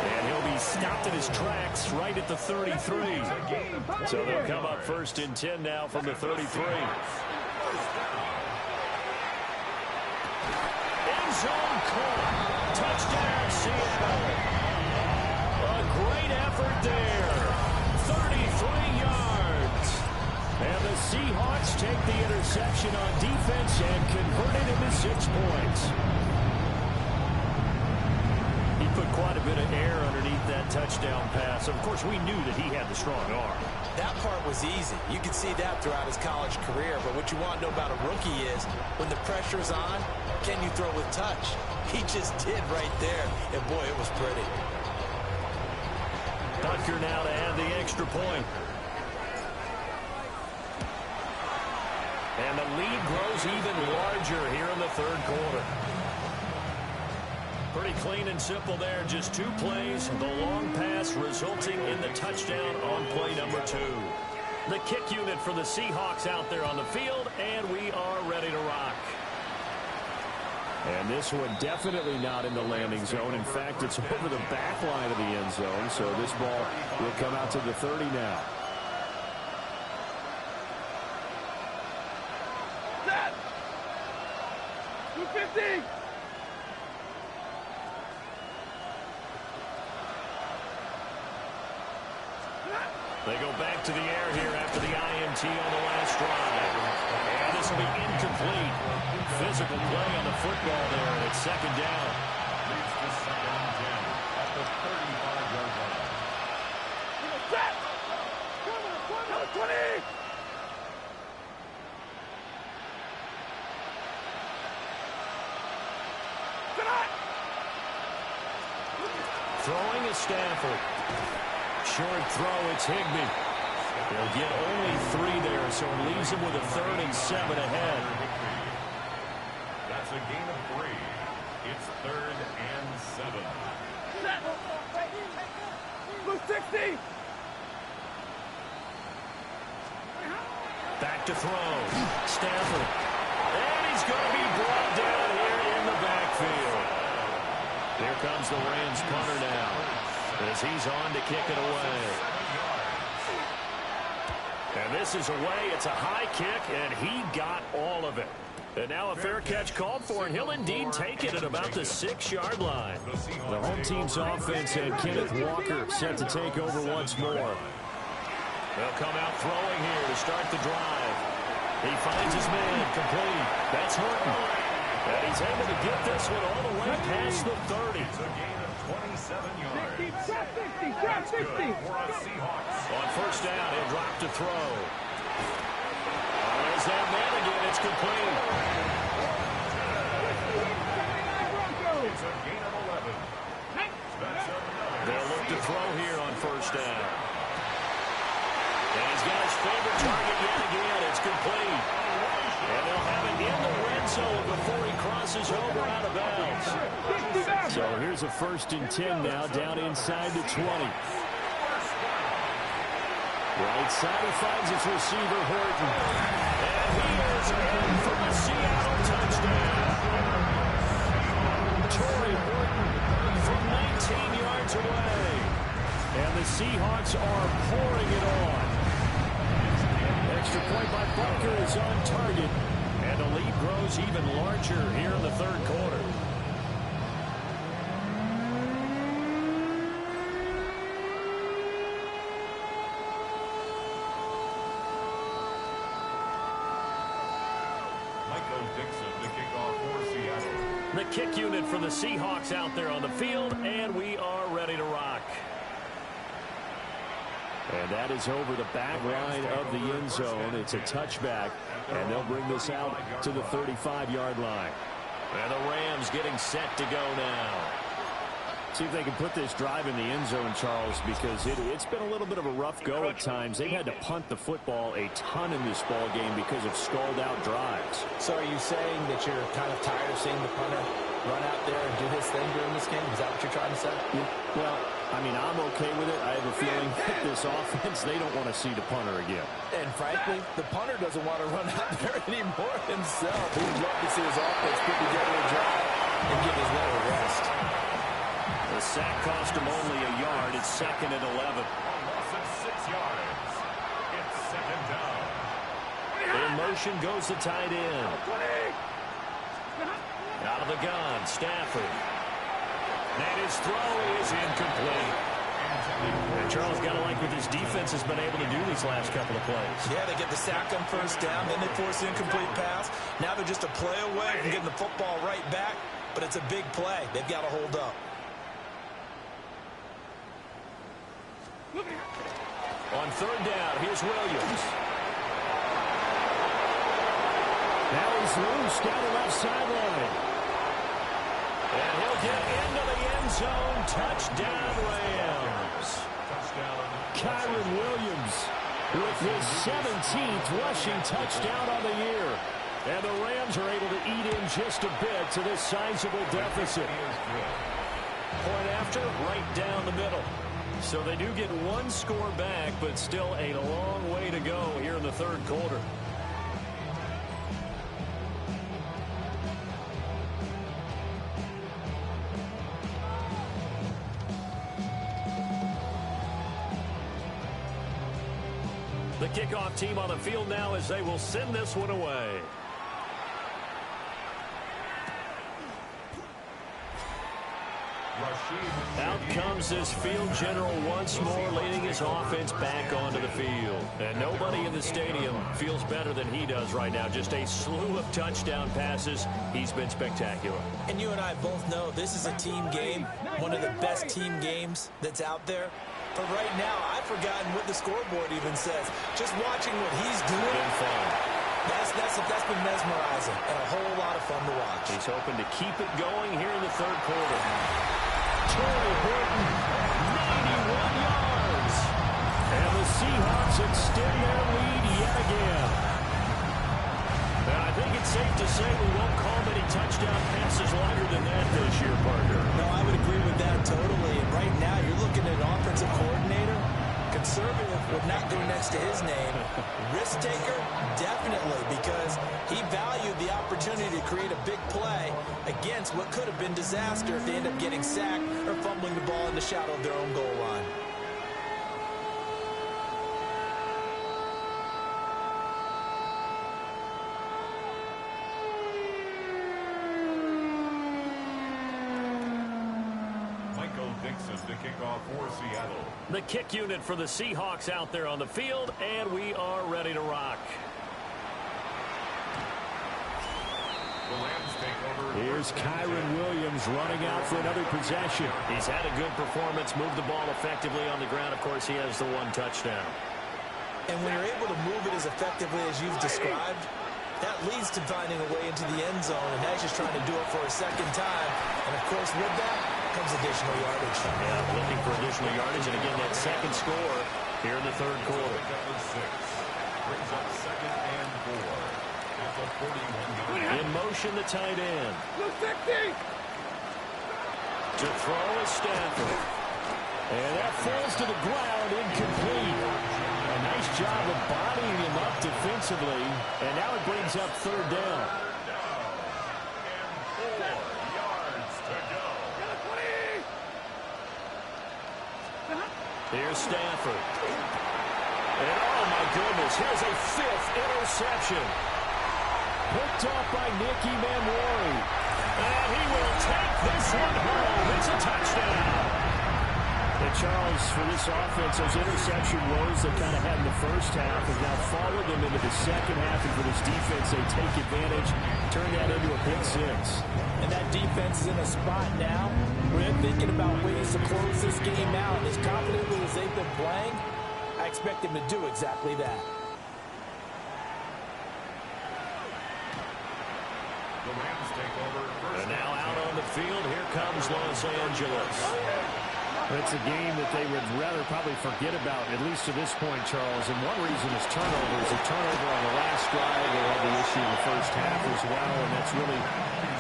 And he'll be stopped in his tracks right at the 33. So they'll come up 1st and 10 now from the 33. End zone caught. Touchdown, Seattle. A great effort there. 33 yards. And the Seahawks take the interception on defense and convert it into 6 points. He put quite a bit of air underneath that touchdown pass. Of course, we knew that he had the strong arm. That part was easy. You could see that throughout his college career. But what you want to know about a rookie is when the pressure's on, can you throw with touch? He just did right there. And, boy, it was pretty. Butker now to add the extra point. And the lead grows even larger here in the 3rd quarter. Pretty clean and simple there. Just 2 plays. The long pass resulting in the touchdown on play number 2. The kick unit for the Seahawks out there on the field, and we are ready to rock. And this one definitely not in the landing zone. In fact, it's over the back line of the end zone. So this ball will come out to the 30 now. Set. 250. They go back to the air here after the INT on the last drive. And this will be incomplete. Physical play on the football there, and it's 2nd down. Leads to 2nd and 10 at the 35-yard line. Set. Number 20. Throwing is Stafford. short throw. It's Higbee. He'll get only 3 there, so it leaves him with a 3rd and 7 ahead. That's a gain of 3. It's 3rd and 7. Blue 60. Back to throw. Stafford. And he's going to be brought down here in the backfield. Here comes the Rams punter now as he's on to kick it away. And this is away. It's a high kick, and he got all of it. And now a fair catch called for, and he'll indeed take it at about the 6-yard line. The home team's offense and Kenneth Walker set to take over once more. They'll come out throwing here to start the drive. He finds his man complete. That's Horton. And he's able to get this one all the way past the 30. It's a gain of 27 yards. 60, drop 60, drop 60. For a Seahawks. On first down, he'll drop to throw. There's that man again. It's complete. It's a gain of 11. That's another. They'll look to throw here on first down. And he's got his favorite target yet again. It's complete. And they'll have it in the red zone before he crosses over out of bounds. So here's a 1st and 10 now, down inside the 20. Right side, he finds his receiver, Horton. And he is in for the Seattle touchdown. Torrey Horton from 19 yards away. And the Seahawks are pouring it on. Extra point by Butker is on target. And the lead grows even larger here in the 3rd quarter. The kick unit for the Seahawks out there on the field, and we are ready to rock. And that is over the back line of the end zone. It's a touchback, and they'll bring this out to the 35-yard line. And the Rams getting set to go now. See if they can put this drive in the end zone, Charles, because it's been a little bit of a rough go at times. They've had to punt the football a ton in this ball game because of stalled-out drives. So are you saying that you're kind of tired of seeing the punter run out there and do his thing during this game? Is that what you're trying to say? Yeah. Well, I mean, I'm okay with it. I have a feeling that this offense, they don't want to see the punter again. And frankly, the punter doesn't want to run out there anymore himself. He'd love to see his offense put together a drive and give his leg a rest. The sack cost him only a yard. It's 2nd and 11. A loss of 6 yards. It's 2nd down. In motion goes the tight end. Out of the gun, Stafford. And his throw is incomplete. And Charles, got to like what this defense has been able to do these last couple of plays. Yeah, they get the sack on first down, then they force an incomplete pass. Now they're just a play away from getting the football right back, but it's a big play. They've got to hold up. On 3rd down, here's Williams. Now he's loose down the left sideline. And he'll get into the end zone. Touchdown, Rams. Kyren Williams with his 17th rushing touchdown on the year. And the Rams are able to eat in just a bit to this sizable deficit. Point after, right down the middle. So they do get one score back, but still a long way to go here in the 3rd quarter. The kickoff team on the field now as they will send this one away. Out comes this field general once more, leading his offense back onto the field. And nobody in the stadium feels better than he does right now. Just a slew of touchdown passes. He's been spectacular. And you and I both know this is a team game, one of the best team games that's out there. But right now, I've forgotten what the scoreboard even says. Just watching what he's doing. Been fun. That's been mesmerizing and a whole lot of fun to watch. He's hoping to keep it going here in the 3rd quarter. Torrey Horton, 91 yards. extend their lead yet again. And I think it's safe to say we won't call many touchdown passes longer than that this year, partner. No, I would agree with that totally. And right now, you're looking at an offensive coordinator. Conservative would not go next to his name. Risk taker, definitely, because he valued the opportunity to create a big play against what could have been disaster if they end up getting sacked or fumbling the ball in the shadow of their own goal line. The kickoff for Seattle. The kick unit for the Seahawks out there on the field, and we are ready to rock. The Rams take over. Here's Kyren Williams running out for another possession. He's had a good performance, moved the ball effectively on the ground. Of course, he has the one touchdown. And when you're able to move it as effectively as you've described, that leads to finding a way into the end zone, and that's just trying to do it for a second time. And, of course, with that comes additional yardage. Yeah, looking for additional yardage, and again, that second score here in the third quarter. Brings up 2nd and 4. That's a 41-yard. In motion, the tight end. Blue 60. To throw is Stafford. And that falls to the ground, incomplete. A nice job of bodying him up defensively, and now it brings up third down. Here's Stafford. And oh my goodness, here's a 5th interception. Picked off by Nicky Manwari. And he will take this one home. It's a touchdown. And Charles, for this offense, those interception woes they kind of had in the first half have now followed them into the second half. And for this defense, they take advantage, turn that into a pick 6. And that defense is in a spot now where they're thinking about ways to close this game out. As confidently as they've been playing, I expect them to do exactly that. The Rams take over. And now out on the field, here comes Los Angeles. It's a game that they would rather probably forget about, at least to this point, Charles. And one reason is turnovers. A turnover on the last drive. They had the issue in the first half as well, and that's really,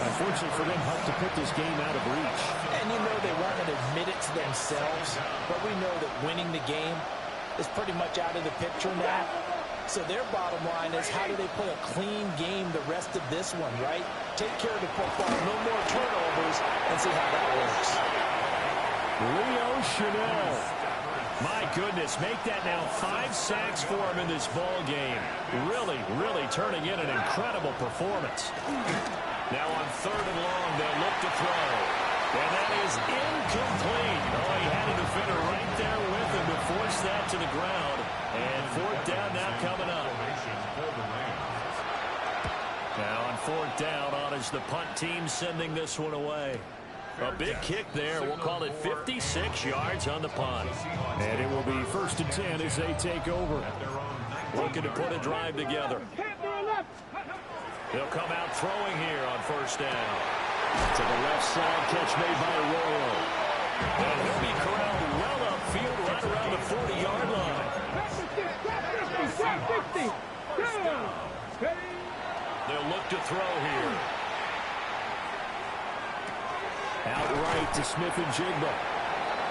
unfortunately for them, helped to put this game out of reach. And you know they won't admit it to themselves, but we know that winning the game is pretty much out of the picture now. So their bottom line is, how do they play a clean game the rest of this one, right? Take care of the football, no more turnovers, and see how that works. Leo Chanel. My goodness, make that now 5 sacks for him in this ball game. Really, really turning in an incredible performance. Now on 3rd and long, they'll look to throw. And that is incomplete. Oh, he had a defender right there with him to force that to the ground. And 4th down now coming up. Now on 4th down, on is the punt team sending this one away. A big kick there. We'll call it 56 yards on the punt. And it will be 1st and 10 as they take over. Looking to put a drive together. They'll come out throwing here on 1st down. To the left side, catch made by Arroyo. And he'll be corralled well upfield right around the 40-yard line. They'll look to throw here. Outright to Smith-Njigba.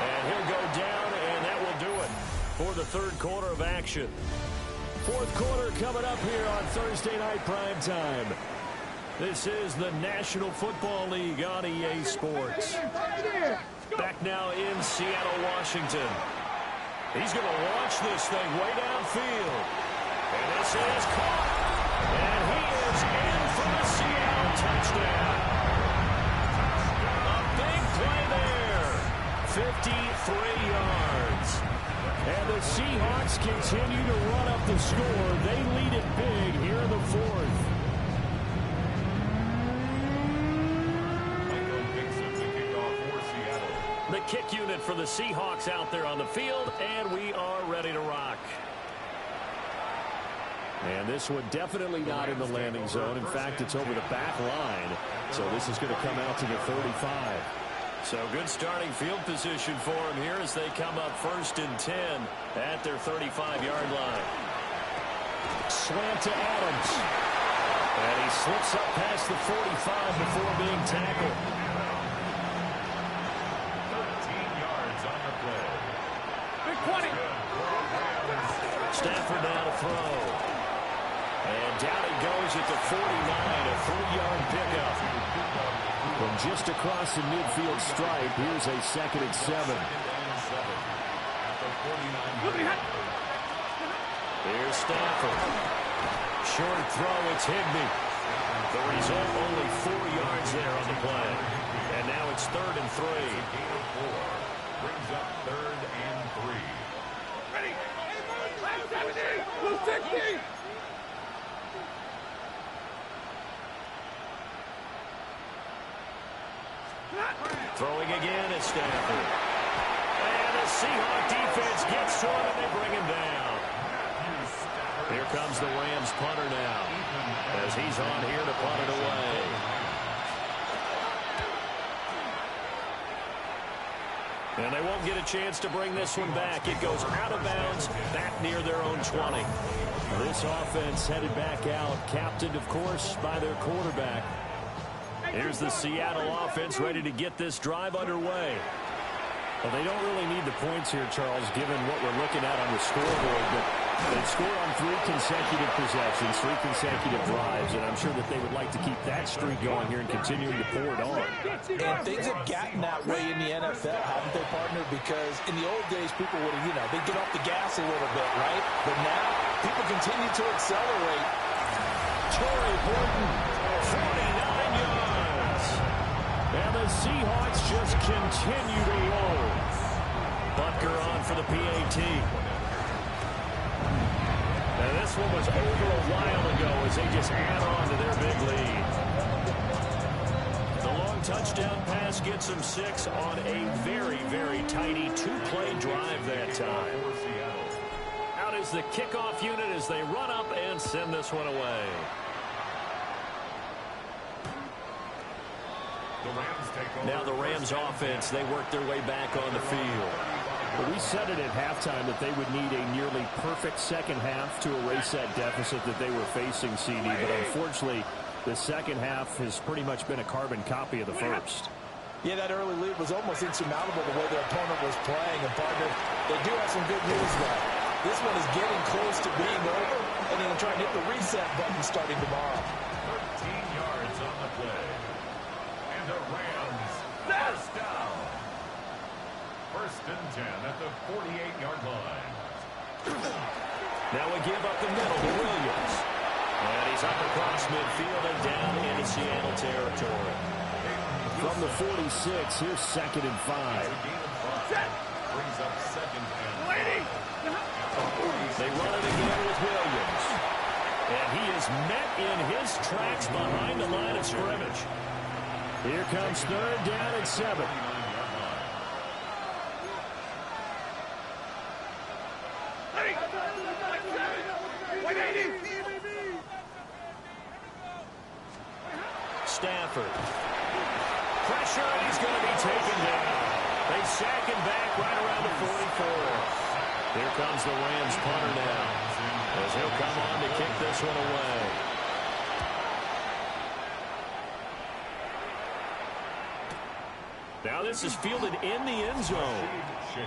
And he'll go down, and that will do it for the 3rd quarter of action. 4th quarter coming up here on Thursday Night Prime Time. This is the National Football League on EA Sports. Back now in Seattle, Washington. He's going to launch this thing way downfield. And this is caught. And he is in for the Seattle touchdown. A big play there. 53 yards. And the Seahawks continue to run up the score. They lead it big here in the 4th. The kick unit for the Seahawks out there on the field, and we are ready to rock. And this one definitely not in the landing zone. In fact, it's over the back line. So this is going to come out to the 35. So good starting field position for him here as they come up 1st and 10 at their 35-yard line. Slant to Adams. And he slips up past the 45 before being tackled. 13 yards on the play. Big 20. Stafford now to throw. And down it goes at the 49, a 3-yard pickup. From just across the midfield stripe, here's a 2nd and 7. Here's Stafford. Short throw, it's Higbee. The result, only 4 yards there on the play. And now it's 3rd and 3. Gain of 4 brings up 3rd and 3. Ready. 70. Blue 60. Throwing again is Stafford. And the Seahawk defense gets to him and they bring him down. Here comes the Rams punter now as he's on here to punt it away. And they won't get a chance to bring this one back. It goes out of bounds, back near their own 20. This offense headed back out, captained, of course, by their quarterback. Here's the Seattle offense ready to get this drive underway. Well, they don't really need the points here, Charles, given what we're looking at on the scoreboard. But they've scored on 3 consecutive possessions, 3 consecutive drives, and I'm sure that they would like to keep that streak going here and continuing to pour it on. And things have gotten that way in the NFL, haven't they, partner? Because in the old days, people would have, they'd get off the gas a little bit, right? But now, people continue to accelerate. Torrey Burton, 49 yards. And the Seahawks just continue to roll. Butker on for the PAT. And this one was over a while ago as they just add on to their big lead. The long touchdown pass gets them 6 on a very, very tiny 2-play drive that time. Out is the kickoff unit as they run up and send this one away. Now the Rams offense, they work their way back on the field. But we said it at halftime that they would need a nearly perfect second half to erase that deficit that they were facing, CD. But unfortunately, the second half has pretty much been a carbon copy of the first. Yeah, that early lead was almost insurmountable the way their opponent was playing. And, partner, they do have some good news, though. This one is getting close to being over, and they're going to try and hit the reset button starting tomorrow. 13 yards on the play. And the Rams, first down. 1st and 10 at the 48-yard line. Now we give up the middle to Williams. And he's up across midfield and down into Seattle territory. From the 46, here's 2nd and 5. Brings up 2nd and 5. They run it again with Williams. And he is met in his tracks behind the line of scrimmage. Here comes 3rd down and 7. Stafford. Pressure, and he's going to be taken down. They sack him back right around the 44. Here comes the Rams punter now, as he'll come on to kick this one away. Now this is fielded in the end zone.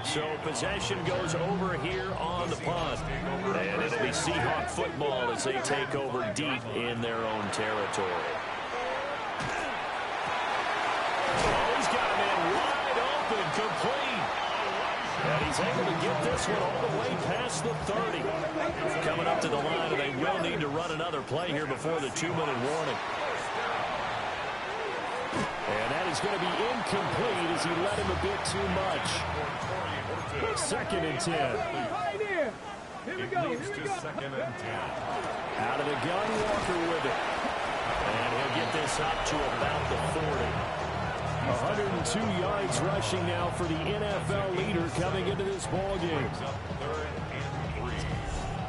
So possession goes over here on the punt. And it'll be Seahawk football as they take over deep in their own territory. Oh, he's got a man wide open, complete. And he's able to get this one all the way past the 30. Coming up to the line, and they will need to run another play here before the 2-minute warning. And that is going to be incomplete as he let him a bit too much. 2nd and 10. Here we go. Here we go. 2nd and 10. Out of the gun, Walker with it. And he'll get this up to about the 40. 102 yards rushing now for the NFL leader coming into this ballgame.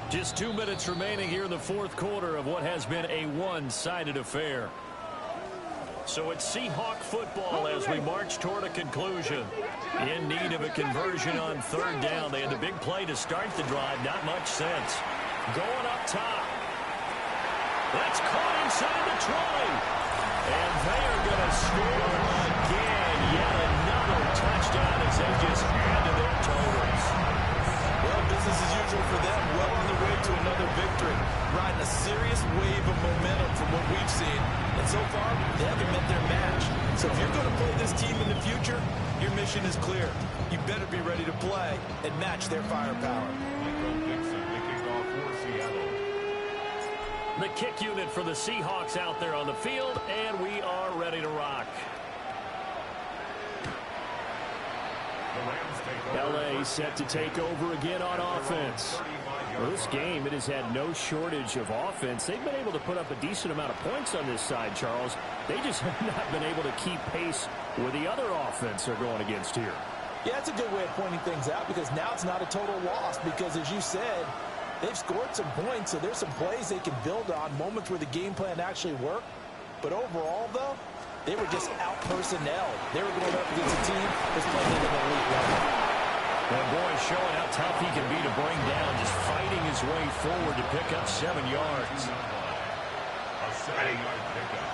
Just 2 minutes remaining here in the 4th quarter of what has been a one-sided affair. So it's Seahawk football as we march toward a conclusion. In need of a conversion on third down. They had the big play to start the drive. Not much sense. Going up top. That's caught inside the 20. And they are going to score again. Yet another touchdown as they just add to their totals. Well, business as usual for them. Well on their way to another victory. Riding a serious wave of momentum from what we've seen. And so far, they haven't met their match. So if you're going to play this team in the future, your mission is clear. You better be ready to play and match their firepower. The kick unit for the Seahawks out there on the field, and we are ready to rock. LA set to take over again on offense. Well, this game, it has had no shortage of offense. They've been able to put up a decent amount of points on this side, Charles. They just have not been able to keep pace with the other offense they're going against here. Yeah, that's a good way of pointing things out because now it's not a total loss because, as you said, they've scored some points, so there's some plays they can build on, moments where the game plan actually worked. But overall, though, they were just out-personnel. They were going up against a team that's playing at an elite level. Well, boy, showing how tough he can be to bring down, just fighting his way forward to pick up 7 yards. A 7-yard pickup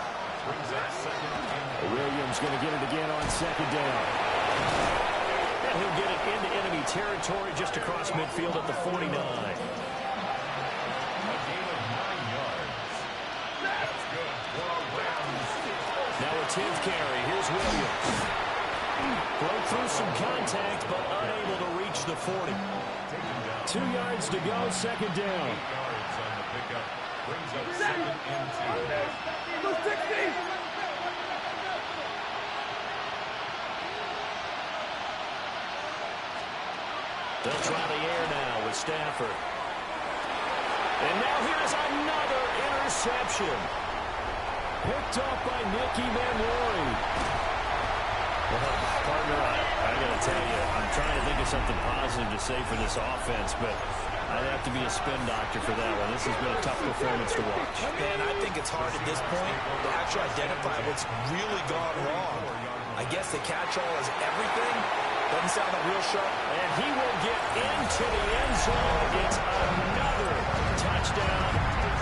brings up second and Williams going to get it again on second down. And he'll get it into enemy territory just across midfield at the 49. a gain of 9 yards. That's good for a Rams. Now a 10th carry. Here's Williams. Broke through some contact, but unable to reach the 40. 2 yards to go, second down. 8 yards on the pickup brings up second and 2. Go 60! They'll try the air now with Stafford. And now here's another interception. Picked up by Nicky Manwari. Well, partner, I got to tell you, I'm trying to think of something positive to say for this offense, but I'd have to be a spin doctor for that one. This has been a tough performance to watch. And I think it's hard at this point to actually identify what's really gone wrong. I guess the catch-all is everything. Doesn't sound like real sharp. And he will get into the end zone. It's another touchdown.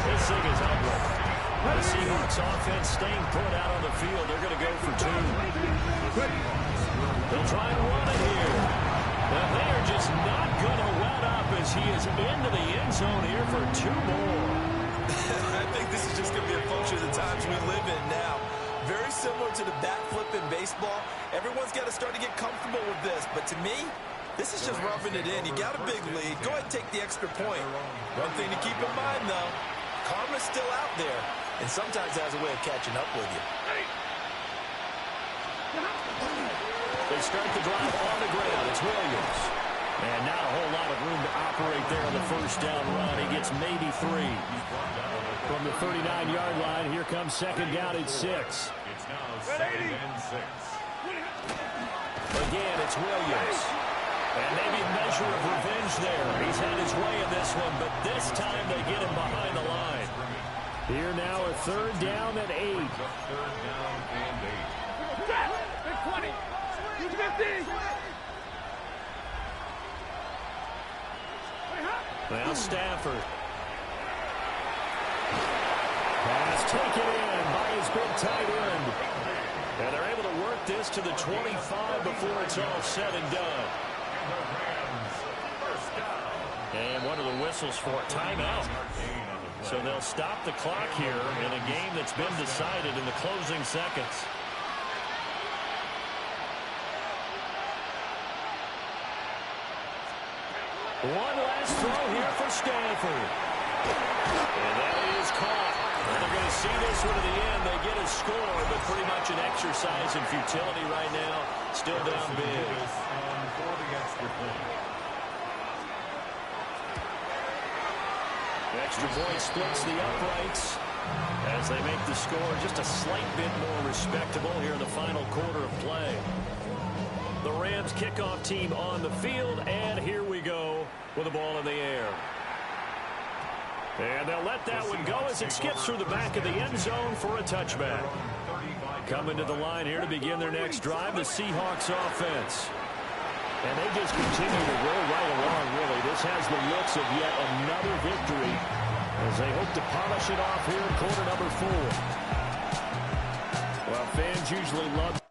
This thing is ugly. The Seahawks offense staying put out on the field. They're going to go for 2. They'll try and run it here. Now they are just not going to let up as he is into the end zone here for 2 more. I think this is just going to be a function of the times we live in now. Very similar to the bat flip in baseball. Everyone's got to start to get comfortable with this. But to me, this is just roughing it in. You got a big lead. Go ahead and take the extra point. One thing to keep in mind, though, karma's still out there. And sometimes has a way of catching up with you. They start the drive on the ground. It's Williams. And not a whole lot of room to operate there on the first down run. He gets maybe 3. From the 39-yard line, here comes second down at 6. It's now second and 6. Again, it's Williams. And maybe a measure of revenge there. He's had his way in this one, but this time they get him behind the line. Here now a third down at 8. Third down and 8. Big 20! 50! Now Stafford. Pass taken in by his big tight end. And they're able to work this to the 25 before it's all said and done. And one of the whistles for a timeout. So they'll stop the clock here in a game that's been decided in the closing seconds. One last throw here for Stafford. And that is caught. And they're going to see this one to the end. They get a score, but pretty much an exercise in futility right now. Still down big. For the extra point. Extra point splits the uprights as they make the score just a slight bit more respectable here in the final quarter of play. The Rams kickoff team on the field, and here we go with the ball in the air. And they'll let that one go as it skips through the back of the end zone for a touchback. 35 Coming to the line here to begin their next drive, the Seahawks offense. And they just continue to roll right along, really. This has the looks of yet another victory as they hope to polish it off here in quarter number 4. Well, fans usually love